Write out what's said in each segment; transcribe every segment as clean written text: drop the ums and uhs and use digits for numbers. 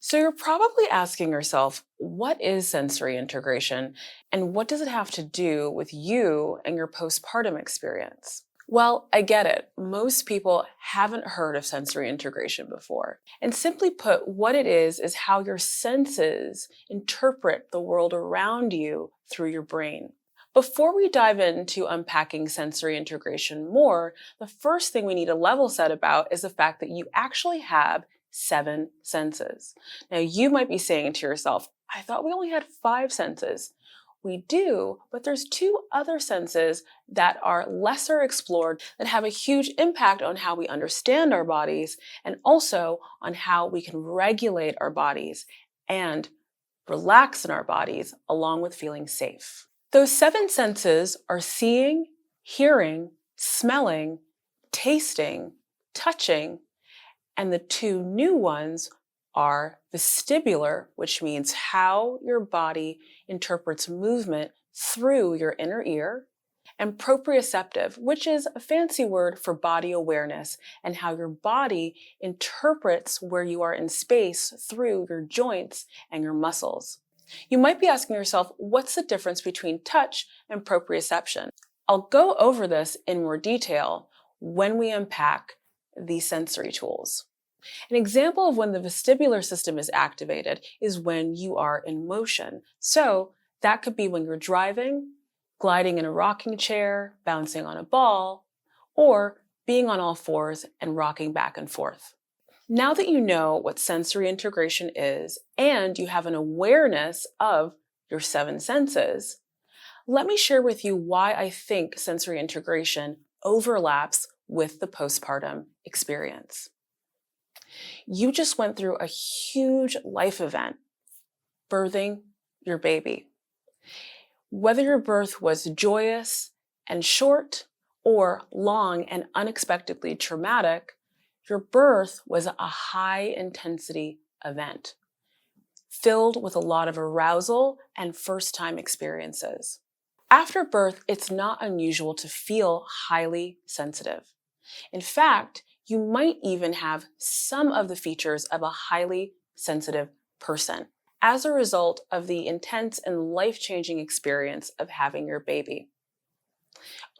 So you're probably asking yourself, what is sensory integration and what does it have to do with you and your postpartum experience? Well, I get it. Most people haven't heard of sensory integration before. And simply put, what it is how your senses interpret the world around you through your brain. Before we dive into unpacking sensory integration more, the first thing we need to level set about is the fact that you actually have 7 senses. Now, you might be saying to yourself, I thought we only had 5 senses. We do, but there's 2 other senses that are lesser explored that have a huge impact on how we understand our bodies and also on how we can regulate our bodies and relax in our bodies along with feeling safe. Those 7 senses are seeing, hearing, smelling, tasting, touching, and the 2 new ones are vestibular, which means how your body interprets movement through your inner ear, and proprioceptive, which is a fancy word for body awareness and how your body interprets where you are in space through your joints and your muscles. You might be asking yourself, what's the difference between touch and proprioception? I'll go over this in more detail when we unpack these sensory tools. An example of when the vestibular system is activated is when you are in motion. So that could be when you're driving, gliding in a rocking chair, bouncing on a ball, or being on all fours and rocking back and forth. Now that you know what sensory integration is and you have an awareness of your 7 senses, let me share with you why I think sensory integration overlaps with the postpartum experience. You just went through a huge life event, birthing your baby. Whether your birth was joyous and short or long and unexpectedly traumatic, your birth was a high-intensity event, filled with a lot of arousal and first-time experiences. After birth, it's not unusual to feel highly sensitive. In fact, you might even have some of the features of a highly sensitive person as a result of the intense and life-changing experience of having your baby.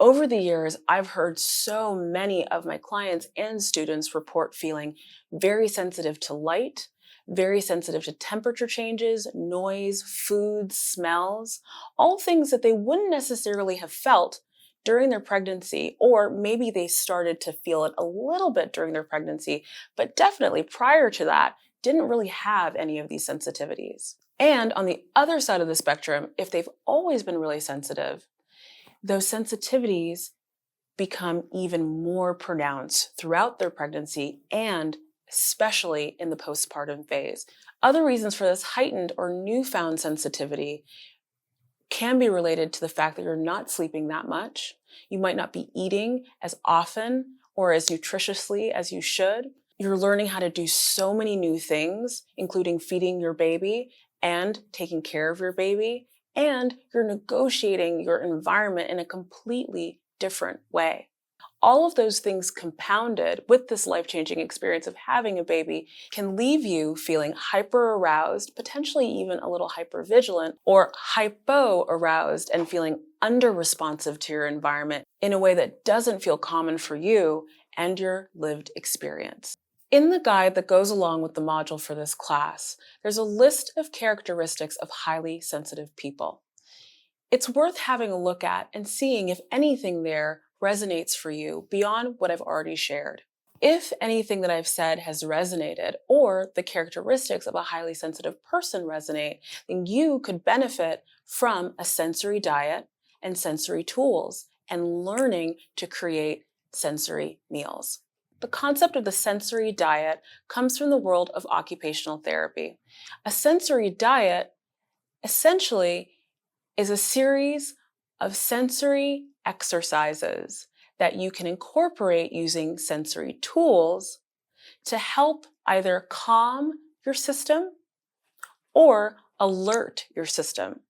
Over the years, I've heard so many of my clients and students report feeling very sensitive to light, very sensitive to temperature changes, noise, foods, smells, all things that they wouldn't necessarily have felt during their pregnancy, or maybe they started to feel it a little bit during their pregnancy, but definitely prior to that, didn't really have any of these sensitivities. And on the other side of the spectrum, if they've always been really sensitive, those sensitivities become even more pronounced throughout their pregnancy and especially in the postpartum phase. Other reasons for this heightened or newfound sensitivity can be related to the fact that you're not sleeping that much. You might not be eating as often or as nutritiously as you should. You're learning how to do so many new things, including feeding your baby and taking care of your baby, and you're negotiating your environment in a completely different way. All of those things compounded with this life-changing experience of having a baby can leave you feeling hyper-aroused, potentially even a little hyper-vigilant, or hypo-aroused and feeling under-responsive to your environment in a way that doesn't feel common for you and your lived experience. In the guide that goes along with the module for this class, there's a list of characteristics of highly sensitive people. It's worth having a look at and seeing if anything there resonates for you beyond what I've already shared. If anything that I've said has resonated or the characteristics of a highly sensitive person resonate, then you could benefit from a sensory diet and sensory tools and learning to create sensory meals. The concept of the sensory diet comes from the world of occupational therapy. A sensory diet essentially is a series of sensory exercises that you can incorporate using sensory tools to help either calm your system or alert your system.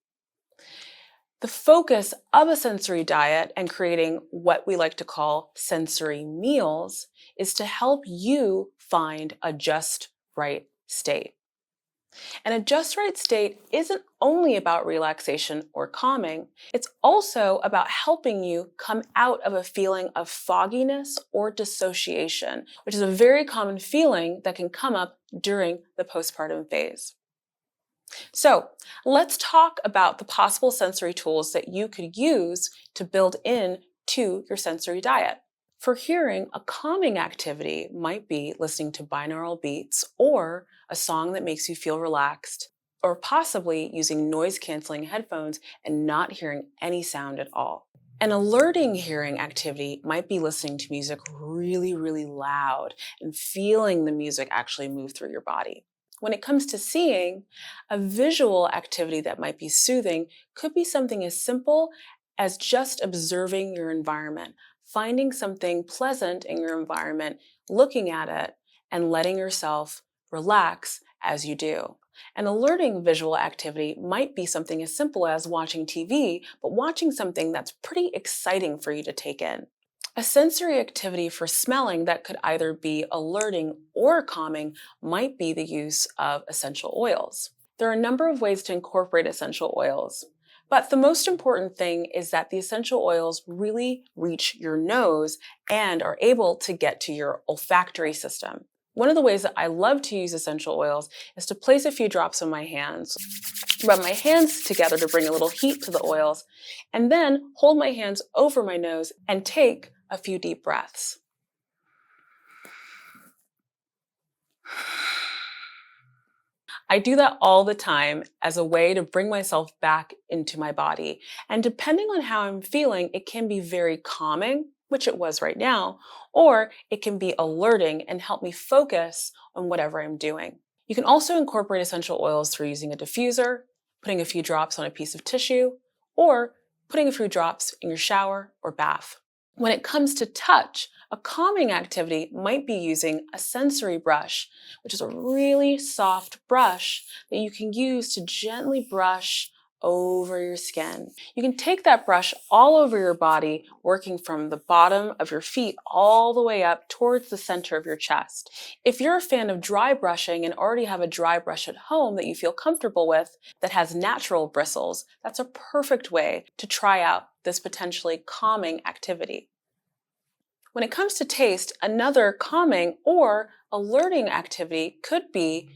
The focus of a sensory diet and creating what we like to call sensory meals is to help you find a just right state. And a just right state isn't only about relaxation or calming, it's also about helping you come out of a feeling of fogginess or dissociation, which is a very common feeling that can come up during the postpartum phase. So let's talk about the possible sensory tools that you could use to build in to your sensory diet. For hearing, a calming activity might be listening to binaural beats or a song that makes you feel relaxed, or possibly using noise-canceling headphones and not hearing any sound at all. An alerting hearing activity might be listening to music really, really loud and feeling the music actually move through your body. When it comes to seeing, a visual activity that might be soothing could be something as simple as just observing your environment, finding something pleasant in your environment, looking at it, and letting yourself relax as you do. An alerting visual activity might be something as simple as watching TV, but watching something that's pretty exciting for you to take in. A sensory activity for smelling that could either be alerting or calming might be the use of essential oils. There are a number of ways to incorporate essential oils, but the most important thing is that the essential oils really reach your nose and are able to get to your olfactory system. One of the ways that I love to use essential oils is to place a few drops on my hands, rub my hands together to bring a little heat to the oils, and then hold my hands over my nose and take a few deep breaths. I do that all the time as a way to bring myself back into my body. And depending on how I'm feeling, it can be very calming, which it was right now, or it can be alerting and help me focus on whatever I'm doing. You can also incorporate essential oils through using a diffuser, putting a few drops on a piece of tissue, or putting a few drops in your shower or bath. When it comes to touch, a calming activity might be using a sensory brush, which is a really soft brush that you can use to gently brush over your skin. You can take that brush all over your body, working from the bottom of your feet all the way up towards the center of your chest. If you're a fan of dry brushing and already have a dry brush at home that you feel comfortable with that has natural bristles, that's a perfect way to try out this potentially calming activity. When it comes to taste, another calming or alerting activity could be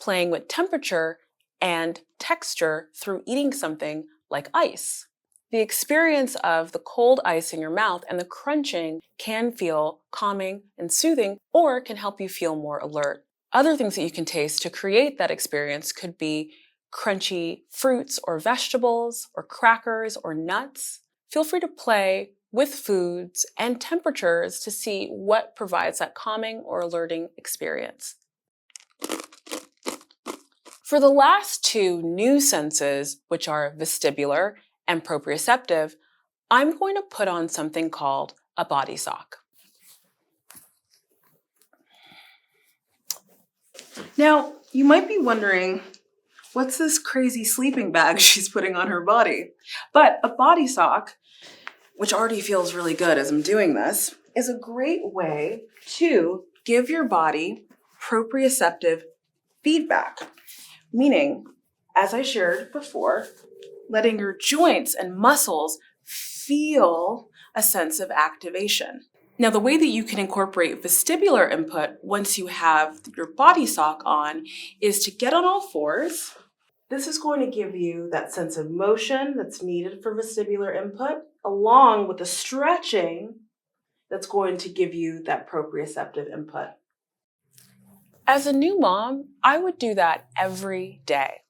playing with temperature and texture through eating something like ice. The experience of the cold ice in your mouth and the crunching can feel calming and soothing, or can help you feel more alert. Other things that you can taste to create that experience could be crunchy fruits or vegetables, or crackers or nuts. Feel free to play with foods and temperatures to see what provides that calming or alerting experience. For the last two new senses, which are vestibular and proprioceptive, I'm going to put on something called a body sock. Now, you might be wondering, what's this crazy sleeping bag she's putting on her body? But a body sock, which already feels really good as I'm doing this, is a great way to give your body proprioceptive feedback. Meaning, as I shared before, letting your joints and muscles feel a sense of activation. Now, the way that you can incorporate vestibular input once you have your body sock on is to get on all fours. This is going to give you that sense of motion that's needed for vestibular input, along with the stretching that's going to give you that proprioceptive input. As a new mom, I would do that every day.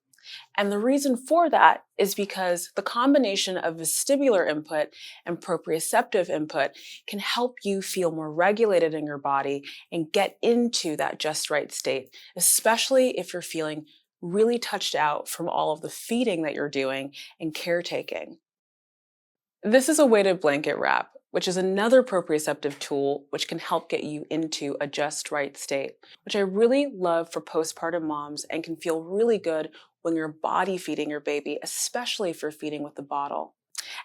And the reason for that is because the combination of vestibular input and proprioceptive input can help you feel more regulated in your body and get into that just right state, especially if you're feeling really touched out from all of the feeding that you're doing and caretaking. This is a weighted blanket wrap, which is another proprioceptive tool which can help get you into a just right state, which I really love for postpartum moms and can feel really good when you're body feeding your baby, especially if you're feeding with the bottle.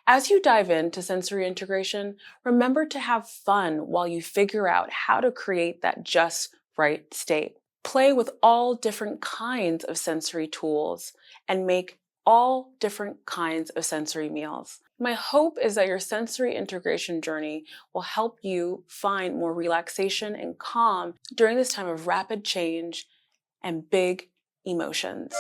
As you dive into sensory integration, remember to have fun while you figure out how to create that just right state. Play with all different kinds of sensory tools and make all different kinds of sensory meals. My hope is that your sensory integration journey will help you find more relaxation and calm during this time of rapid change and big emotions.